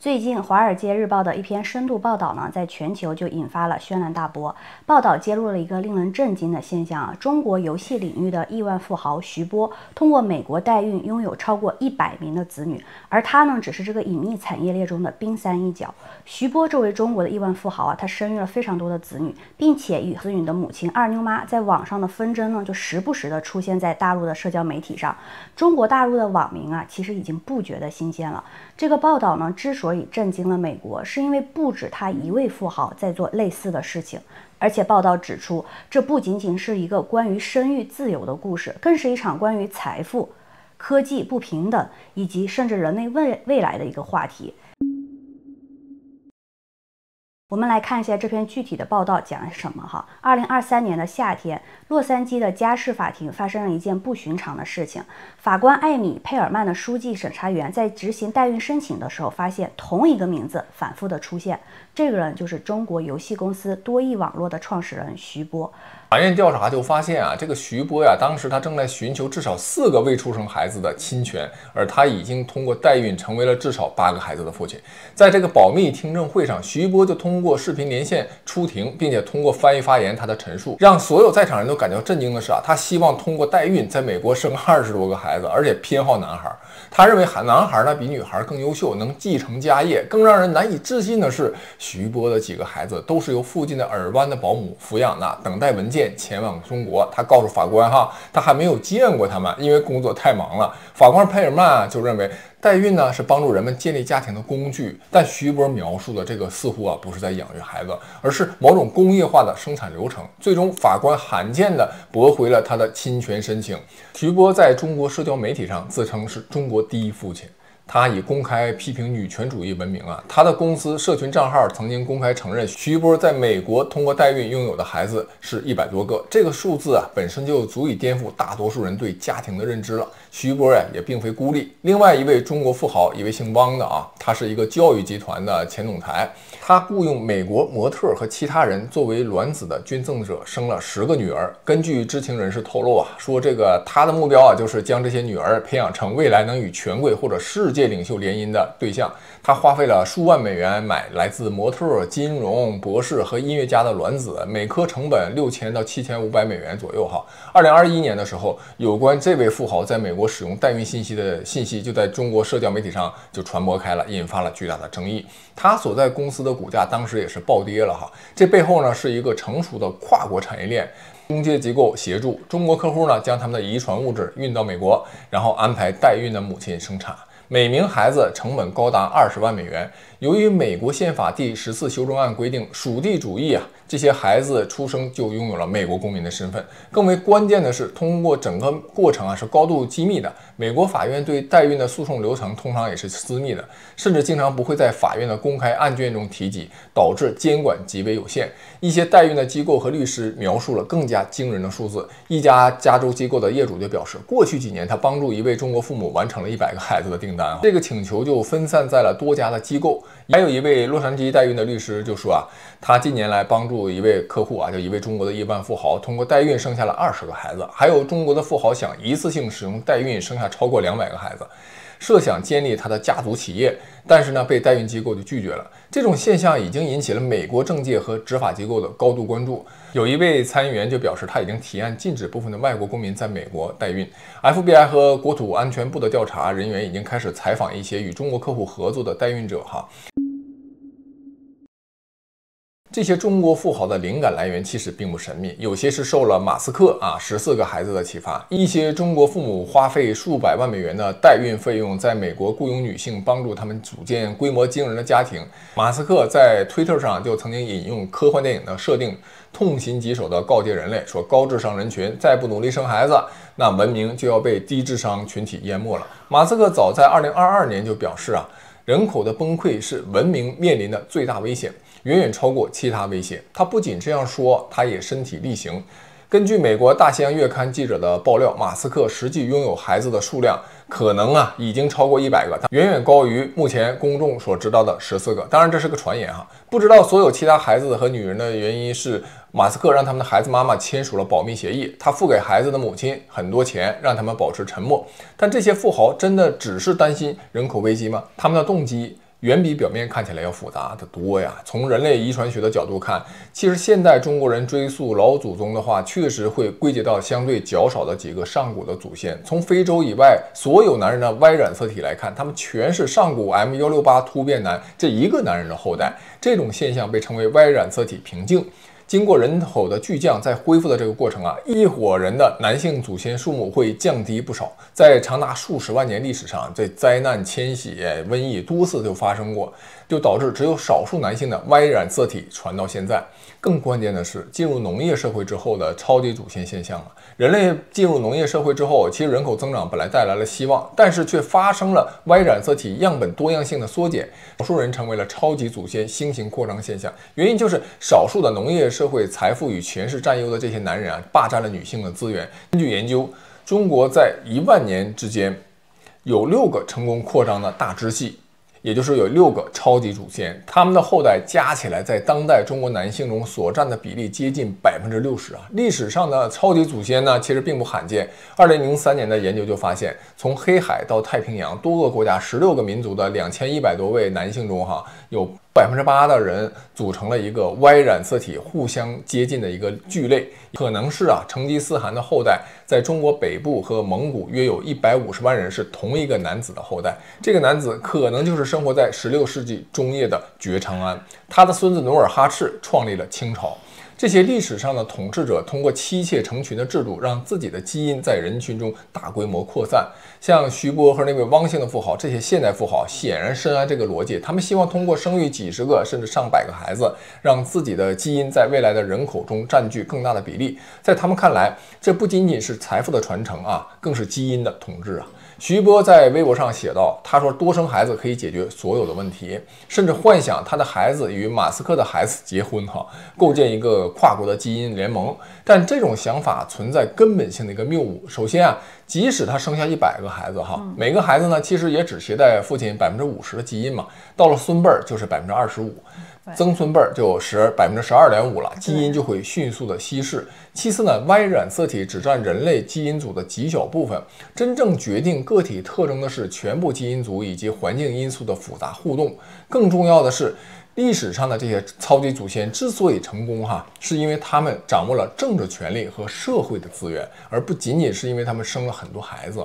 最近，《华爾街日報》的一篇深度報道呢，在全球就引发了轩然大波。報道揭露了一個令人震驚的現象啊，中國遊戲領域的億萬富豪徐波，通過美國代孕擁有超過100名的子女，而他呢，只是這個隱秘產業鏈中的冰山一角。徐波這位中國的億萬富豪啊，他生育了非常多的子女，並且與子女的母親二妞媽在網上的紛爭呢，就時不時的出現在大陸的社交媒體上。中國大陸的網民啊，其實已經不覺得新鮮了。這個報道呢，之所以震驚了美國，是因為不止他一位富豪在做類似的事情，而且報道指出，這不僅僅是一個關於生育自由的故事，更是一場關於財富、科技不平等以及甚至人類未來的一個話題。我們來看一下這篇具體的報道講的是什麼哈。2023年的夏天，洛杉磯的家事法庭發生了一件不尋常的事情。法官艾米·佩爾曼的書記審查員在執行代孕申請的時候，發現同一個名字反覆的出現。這個人就是中國遊戲公司多益網絡的創始人徐波。法院調查就發現啊，這個徐波呀，當時他正在尋求至少4個未出生孩子的親權，而他已經通過代孕成為了至少8個孩子的父親。在這個保密聽證會上，徐波就通過視頻連線出庭，並且通過翻譯發言他的陳述，讓所有在場人都感到震驚的是啊，他希望通過代孕在美國生20多個孩子，而且偏好男孩。他認為男孩呢比女孩更優秀，能繼承家業。更讓人難以置信的是，徐波的幾個孩子都是由附近的爾灣的保姆撫養的，等待文件前往中國。他告訴法官他還没有見過他們，因為工作太忙了。法官佩爾曼就認為代孕呢是幫助人們建立家庭的工具，但徐波描述的這個似乎不是在養育孩子，而是某種工業化的生產流程。最終法官罕見的駁回了他的侵權申請。徐波在中國社交媒體上自稱是中國第一父親，他以公開批評女權主義聞名啊。他的公司社群賬號曾經公開承認，徐波在美國通過代孕擁有的孩子是100多個。這個數字本身就足以顛覆大多數人對家庭的認知了。徐波也並非孤立。另外一位中國富豪，一位姓汪的他是一個教育集团的前总裁，他雇傭美國模特和其他人作為卵子的捐赠者，生了10個女兒。根據知情人士透露說這個他的目標就是將這些女兒培養成未来能與權貴或者世界領袖聯姻的對象。他花費了數萬美元買來自模特、金融博士和音樂家的卵子，每顆成本6000到7500美元左右2021年的时候，有關這位富豪在美國使用代孕信息的信息就在中国社交媒體上就傳播開了，引發了巨大的爭議。他所在公司的股價當時也是暴跌了這背後呢是一個成熟的跨國產業鏈，中介機構協助中國客戶呢將他們的遺傳物質運到美國，然後安排代孕的母親生產。每名孩子成本高達20萬美元。由於美國憲法第14修正案規定屬地主義這些孩子出生就擁有了美國公民的身份。更為關鍵的是，通過整個過程是高度機密的。美國法院對代孕的訴訟流程通常也是私密的，甚至經常不会在法院的公開案卷中提及，導致監管極為有限。一些代孕的機構和律師描述了更加驚人的數字。一家加州機構的業主就表示，過去幾年他幫助一位中國父母完成了100個孩子的訂單。這個請求就分散在了多家的機構。還有一位洛杉磯代孕的律師就說他近年來幫助一位客戶就一位中國的亿萬富豪通過代孕生下了20個孩子。還有中國的富豪想一次性使用代孕生下超過200個孩子，設想建立他的家族企業，但是呢被代孕機構就拒絕了。這種現象已经引起了美國政界和執法機構的高度關注。有一位參議員就表示，他已經提案禁止部分的外國公民在美國代孕。FBI 和國土安全部的調查人員已經開始採訪一些與中國客戶合作的代孕者這些中國富豪的靈感來源其實並不神秘，有些是受了馬斯克14個孩子的啟發。一些中國父母花費數百萬美元的代孕費用，在美國雇傭女性，幫助他們組建規模驚人的家庭。馬斯克在推特上就曾經引用科幻電影的設定，痛心疾首地告誡人類說，高智商人群再不努力生孩子，那文明就要被低智商群體淹沒了。馬斯克早在2022年就表示人口的崩溃是文明面臨的最大危險，遠遠超過其他威脅。他不僅這樣說，他也身體力行。根據美国大西洋月刊記者的爆料，馬斯克實際擁有孩子的數量可能已經超過100個，遠遠高於目前公眾所知道的14個。當然這是個傳言不知道所有其他孩子和女人的原因是馬斯克讓他们的孩子媽媽簽署了保密協議，他付給孩子的母親很多錢，讓他們保持沉默。但這些富豪真的只是擔心人口危機嗎？他們的動機遠比表面看起來要複雜的多呀。從人類遺傳學的角度看，其實現代中國人追溯老祖宗的話，確實會歸結到相對較少的幾個上古的祖先。從非洲以外所有男人的 Y 染色體來看，他們全是上古 M168 突變男這一個男人的後代。這種現象被稱為 Y 染色體瓶頸。經過人口的巨降，在恢復的這個過程啊，一夥人的男性祖先數目會降低不少。在長達數十萬年歷史上，這災難、遷徙、瘟疫多次就發生過，就導致只有少數男性的 Y 染色體傳到現在。更關鍵的是，進入農業社會之後的超級祖先現象了。人類進入農業社會之後，其實人口增長本來帶來了希望，但是卻發生了 Y 染色體樣本多樣性的縮減，少數人成為了超级祖先新型擴张现象。原因就是少數的農業社會財富與權勢佔優的這些男人啊，霸佔了女性的資源。根據研究，中國在1萬年之間有6個成功擴張的大支系，也就是有6個超級祖先，他們的後代加起來在當代中國男性中所佔的比例接近60%啊！歷史上的超级祖先呢，其實並不罕見。2003年的研究就发现，從黑海到太平洋多個國家16個民族的2100多位男性中，有8%的人組成了一個 Y 染色體互相接近的一個聚類，可能是成吉思汗的後代在中國北部和蒙古約有150萬人是同一個男子的後代。這個男子可能就是生活在16世紀中葉的覺長安，他的孫子努爾哈赤創立了清朝。這些歷史上的統治者通過妻妾成群的制度，讓自己的基因在人群中大規模擴散。像徐波和那位汪姓的富豪，這些現代富豪顯然深諳這個邏輯，他們希望通過生育幾十個甚至上百個孩子，讓自己的基因在未來的人口中佔據更大的比例。在他們看來，這不僅僅是財富的傳承啊，更是基因的統治啊。徐波在微博上寫道，他說多生孩子可以解決所有的問題，甚至幻想他的孩子與馬斯克的孩子結婚構建一個跨國的基因聯盟。但這種想法存在根本性的一個謬誤。首先即使他生下100個孩子每個孩子呢其實也只攜帶父親50%的基因嘛，到了孫輩就是25%。曾孫輩就12.5%了，基因就會迅速的稀釋。其次呢 ，Y 染色體只佔人類基因組的極小部分，真正決定個體特徵的是全部基因組以及環境因素的複雜互動。更重要的是，歷史上的這些超級祖先之所以成功是因為他們掌握了政治權力和社會的資源，而不僅僅是因為他們生了很多孩子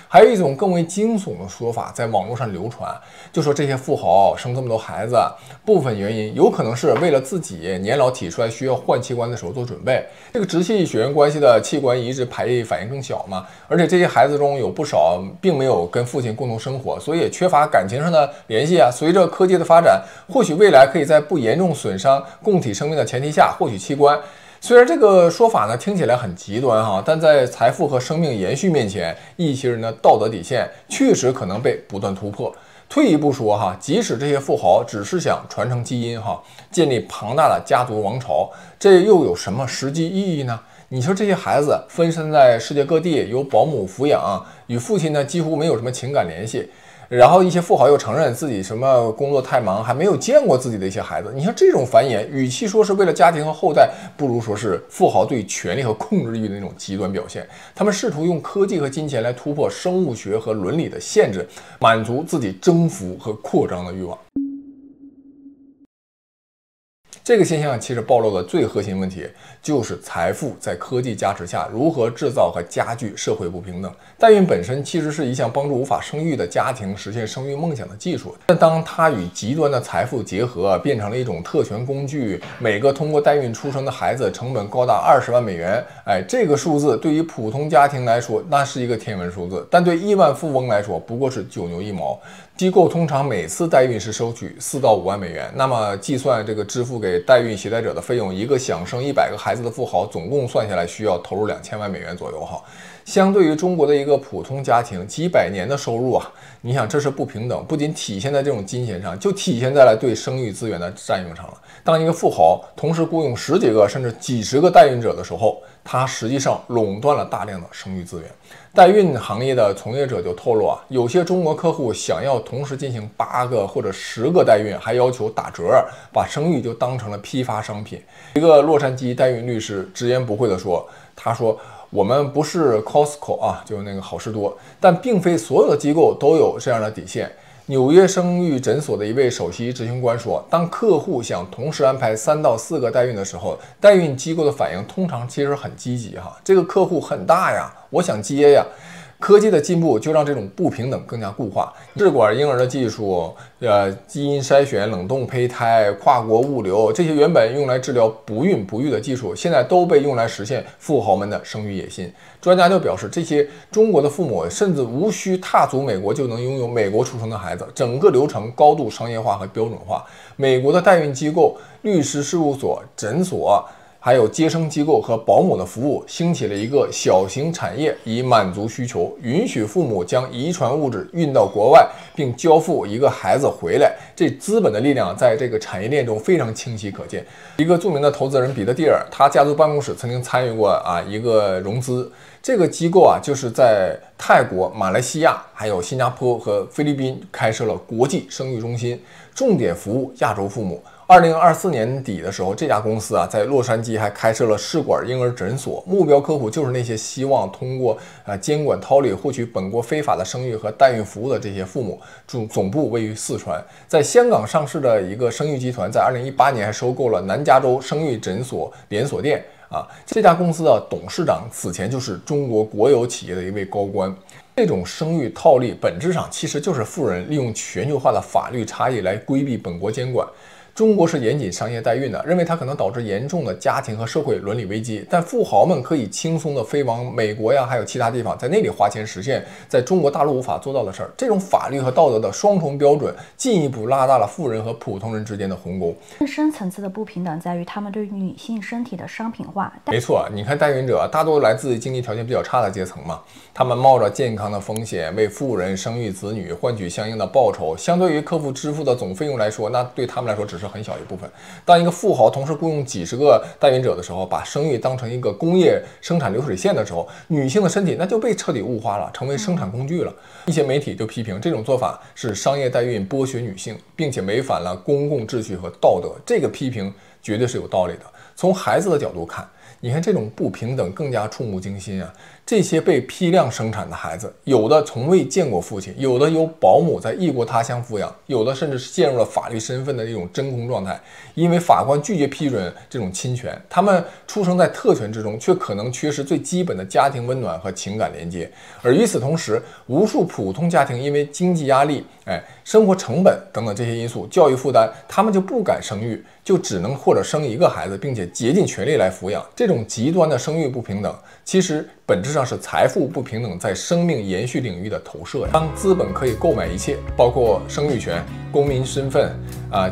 還有一種更為驚悚的說法在網絡上流傳，就說這些富豪生這麼多孩子，部分原因有可能是為了自己年老體衰需要換器官的時候做準備。這個直系血緣關係的器官移植排異反應更小嘛，而且這些孩子中有不少並沒有跟父親共同生活，所以也缺乏感情上的聯繫隨着科技的發展，或許未來可以在不嚴重損傷共體生命的前提下獲取器官。雖然這個說法呢聽起來很極端但在財富和生命延續面前，一些人的道德底線確實可能被不斷突破。退一步說即使這些富豪只是想傳承基因建立龐大的家族王朝，這又有什麼實際意義呢？你說這些孩子分散在世界各地，由保姆撫養，與父親呢幾乎沒有什麼情感聯繫。然後一些富豪又承認自己什麼工作太忙，還沒有見過自己的一些孩子。你看這種繁衍，與其說是為了家庭和後代，不如說是富豪對權力和控制欲的那種極端表現。他們試圖用科技和金錢來突破生物學和倫理的限制，滿足自己征服和擴張的欲望。這個現象其實暴露了最核心問題，就是財富在科技加持下如何制造和加劇社會不平等。代孕本身其實是一項幫助無法生育的家庭實現生育夢想的技術，但當它與極端的財富結合，變成了一種特權工具，每個通過代孕出生的孩子成本高達20萬美元，這個數字對於普通家庭來說那是一個天文數字，但對億萬富翁來說不過是9牛1毛。機構通常每次代孕時收取4到5萬美元，那麼計算這個支付給代孕攜帶者的費用，一個想生100個孩子的富豪總共算下來需要投入2000萬美元左右相對於中國的一個普通家庭幾百年的收入你想這是不平等，不僅體現在這種金錢上，就體現在了对生育資源的占用上了。當一個富豪同時雇傭10幾個甚至幾十個代孕者的時候，他實際上壟斷了大量的生育資源。代孕行業的從業者就透露有些中國客戶想要同時進行8個或者10個代孕，還要求打折，把生育就當成了批發商品。一個洛杉磯代孕律師直言不讳地說，他說我們不是 Costco就是那個好事多，但並非所有的機構都有這樣的底線。紐約生育診所的一位首席執行官說，當客戶想同時安排3到4個代孕的時候，代孕機構的反應通常其實很積極哈，这個客戶很大呀，我想接呀。科技的進步就讓這種不平等更加固化。試管嬰兒的技術、基因篩選、冷凍胚胎、跨國物流，這些原本用來治療不孕不育的技術，現在都被用來實現富豪們的生育野心。專家就表示，這些中國的父母甚至無需踏足美國就能擁有美國出生的孩子，整個流程高度商業化和標準化。美國的代孕機構、律師事務所、診所，還有接生機構和保姆的服務，興起了一個小型產業，以滿足需求，允許父母將遺傳物質運到國外，並交付一個孩子回來。這資本的力量在這個產業鏈中非常清晰可見。一個著名的投資人彼得蒂爾，他家族辦公室曾經參與過一個融資。這個機構就是在泰國、馬來西亞、還有新加坡和菲律賓開設了國際生育中心，重點服務亞洲父母。2024年底的時候，這家公司在洛杉磯還開設了試管嬰兒診所，目標客戶就是那些希望通過監管套利獲取本國非法的生育和代孕服務的這些父母。總部位於四川，在香港上市的一個生育集團，在2018年還收購了南加州生育診所連鎖店。這家公司的董事長此前就是中國國有企業的一位高官。這種生育套利本質上其實就是富人利用全球化的法律差異來規避本國監管。中國是嚴謹商業代孕的，認為它可能導致嚴重的家庭和社會倫理危機，但富豪們可以輕鬆地飛往美國呀，還有其他地方，在那裡花錢實現在中國大陸無法做到的事兒。這種法律和道德的雙重標準，進一步拉大了富人和普通人之間的鴻溝。更深層次的不平等在於他們對女性身體的商品化。沒錯，你看代孕者大多來自經濟條件比較差的階層嘛，他們冒着健康的風險為富人生育子女，換取相應的報酬。相對於客戶支付的總費用來說，那對他們來說只是很小一部分。當一個富豪同時雇傭幾十個代孕者的時候，把生育當成一個工業生產流水線的時候，女性的身體那就被徹底物化了，成為生產工具了。一些媒体就批評這種做法是商業代孕剝削女性，並且違反了公共秩序和道德。這個批評絕對是有道理的。從孩子的角度看，你看这種不平等更加觸目驚心啊！這些被批量生產的孩子，有的從未見過父親，有的由保姆在異國他鄉撫養，有的甚至是陷入了法律身份的一種真空狀態。因為法官拒絕批准這種侵權，他們出生在特權之中，卻可能缺失最基本的家庭溫暖和情感連接。而與此同時，無數普通家庭因為經濟壓力、生活成本等等這些因素，教育負擔，他們就不敢生育，就只能或者生一個孩子，並且竭盡全力來撫養。這種極端的生育不平等，其實本質上是財富不平等在生命延續領域的投射。當資本可以購買一切，包括生育權、公民身份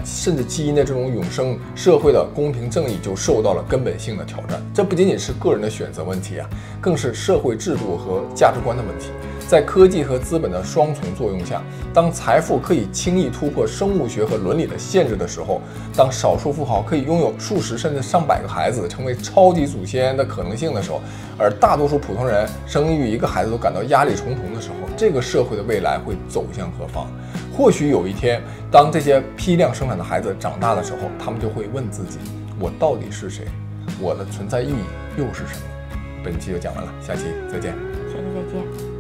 甚至基因的這種永生，社會的公平正義就受到了根本性的挑戰。這不僅僅是個人的選擇問題更是社會制度和價值觀的問題。在科技和資本的雙重作用下，當財富可以輕易突破生物學和倫理的限制的時候，當少數富豪可以擁有數十甚至上百個孩子，成為超級祖先的可能性的時候，而大多數普通人生育一個孩子都感到壓力重重的時候，這個社會的未來會走向何方？或許有一天，當這些批量生產的孩子長大的時候，他們就會問自己：我到底是誰？我的存在意義又是什麼？本期就講完了，下期再見。下期再見。